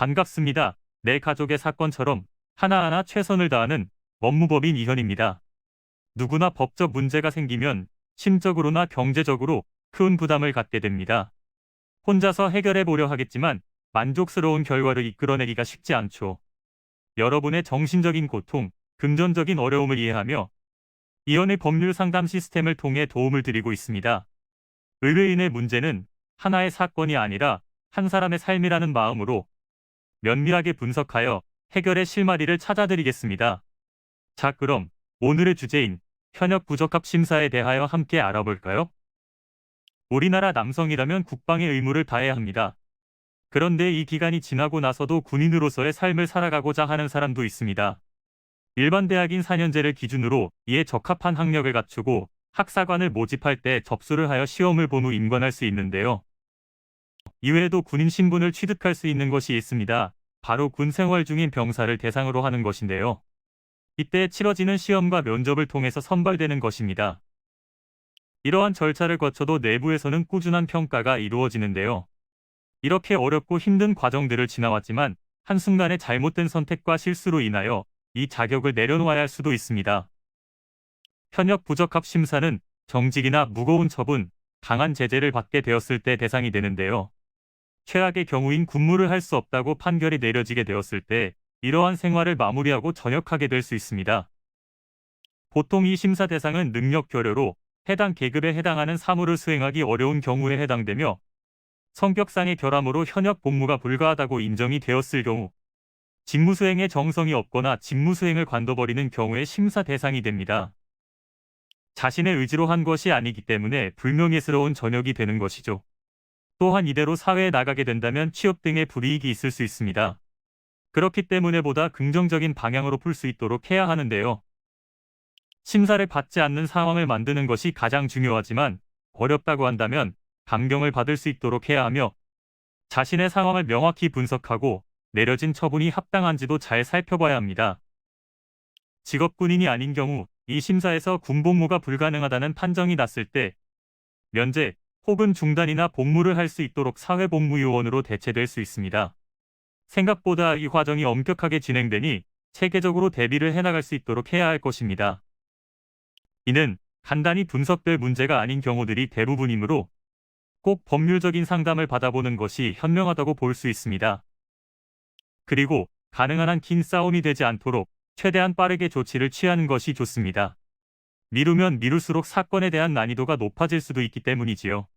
반갑습니다. 내 가족의 사건처럼 하나하나 최선을 다하는 법무법인 이현입니다. 누구나 법적 문제가 생기면 심적으로나 경제적으로 큰 부담을 갖게 됩니다. 혼자서 해결해 보려 하겠지만 만족스러운 결과를 이끌어내기가 쉽지 않죠. 여러분의 정신적인 고통, 금전적인 어려움을 이해하며 이현의 법률 상담 시스템을 통해 도움을 드리고 있습니다. 의뢰인의 문제는 하나의 사건이 아니라 한 사람의 삶이라는 마음으로 면밀하게 분석하여 해결의 실마리를 찾아드리겠습니다. 자, 그럼 오늘의 주제인 현역 부적합 심사에 대하여 함께 알아볼까요? 우리나라 남성이라면 국방의 의무를 다해야 합니다. 그런데 이 기간이 지나고 나서도 군인으로서의 삶을 살아가고자 하는 사람도 있습니다. 일반 대학인 4년제를 기준으로 이에 적합한 학력을 갖추고 학사관을 모집할 때 접수를 하여 시험을 본 후 임관할 수 있는데요. 이외에도 군인 신분을 취득할 수 있는 것이 있습니다. 바로 군 생활 중인 병사를 대상으로 하는 것인데요. 이때 치러지는 시험과 면접을 통해서 선발되는 것입니다. 이러한 절차를 거쳐도 내부에서는 꾸준한 평가가 이루어지는데요. 이렇게 어렵고 힘든 과정들을 지나왔지만 한순간의 잘못된 선택과 실수로 인하여 이 자격을 내려놓아야 할 수도 있습니다. 현역 부적합 심사는 정직이나 무거운 처분, 강한 제재를 받게 되었을 때 대상이 되는데요. 최악의 경우인 군무를 할 수 없다고 판결이 내려지게 되었을 때 이러한 생활을 마무리하고 전역하게 될 수 있습니다. 보통 이 심사 대상은 능력 결여로 해당 계급에 해당하는 사무를 수행하기 어려운 경우에 해당되며 성격상의 결함으로 현역 복무가 불가하다고 인정이 되었을 경우, 직무 수행에 정성이 없거나 직무 수행을 관둬버리는 경우에 심사 대상이 됩니다. 자신의 의지로 한 것이 아니기 때문에 불명예스러운 전역이 되는 것이죠. 또한 이대로 사회에 나가게 된다면 취업 등의 불이익이 있을 수 있습니다. 그렇기 때문에 보다 긍정적인 방향으로 풀 수 있도록 해야 하는데요. 심사를 받지 않는 상황을 만드는 것이 가장 중요하지만 어렵다고 한다면 감경을 받을 수 있도록 해야 하며 자신의 상황을 명확히 분석하고 내려진 처분이 합당한지도 잘 살펴봐야 합니다. 직업군인이 아닌 경우 이 심사에서 군복무가 불가능하다는 판정이 났을 때 면제 혹은 중단이나 복무를 할 수 있도록 사회복무요원으로 대체될 수 있습니다. 생각보다 이 과정이 엄격하게 진행되니 체계적으로 대비를 해나갈 수 있도록 해야 할 것입니다. 이는 간단히 분석될 문제가 아닌 경우들이 대부분이므로 꼭 법률적인 상담을 받아보는 것이 현명하다고 볼 수 있습니다. 그리고 가능한 한 긴 싸움이 되지 않도록 최대한 빠르게 조치를 취하는 것이 좋습니다. 미루면 미룰수록 사건에 대한 난이도가 높아질 수도 있기 때문이지요.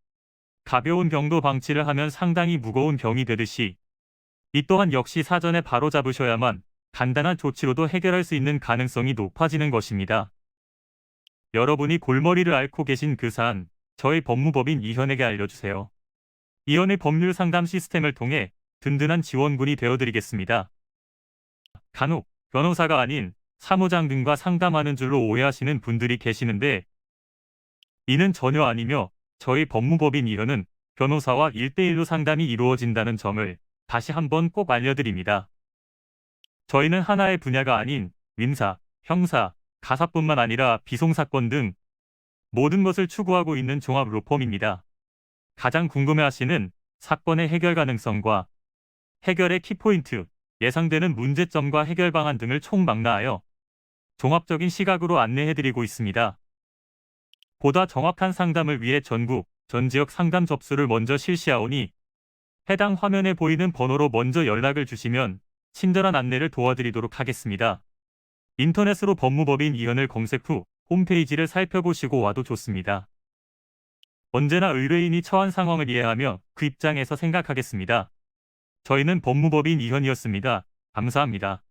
가벼운 병도 방치를 하면 상당히 무거운 병이 되듯이 이 또한 역시 사전에 바로잡으셔야만 간단한 조치로도 해결할 수 있는 가능성이 높아지는 것입니다. 여러분이 골머리를 앓고 계신 그 사안, 저희 법무법인 이현에게 알려주세요. 이현의 법률 상담 시스템을 통해 든든한 지원군이 되어드리겠습니다. 간혹 변호사가 아닌 사무장 등과 상담하는 줄로 오해하시는 분들이 계시는데 이는 전혀 아니며 저희 법무법인 이현은 변호사와 1대1로 상담이 이루어진다는 점을 다시 한번 꼭 알려드립니다. 저희는 하나의 분야가 아닌 민사, 형사, 가사뿐만 아니라 비송사건 등 모든 것을 추구하고 있는 종합 로펌입니다. 가장 궁금해하시는 사건의 해결 가능성과 해결의 키포인트, 예상되는 문제점과 해결 방안 등을 총망라하여 종합적인 시각으로 안내해드리고 있습니다. 보다 정확한 상담을 위해 전국, 전 지역 상담 접수를 먼저 실시하오니 해당 화면에 보이는 번호로 먼저 연락을 주시면 친절한 안내를 도와드리도록 하겠습니다. 인터넷으로 법무법인 이현을 검색 후 홈페이지를 살펴보시고 와도 좋습니다. 언제나 의뢰인이 처한 상황을 이해하며 그 입장에서 생각하겠습니다. 저희는 법무법인 이현이었습니다. 감사합니다.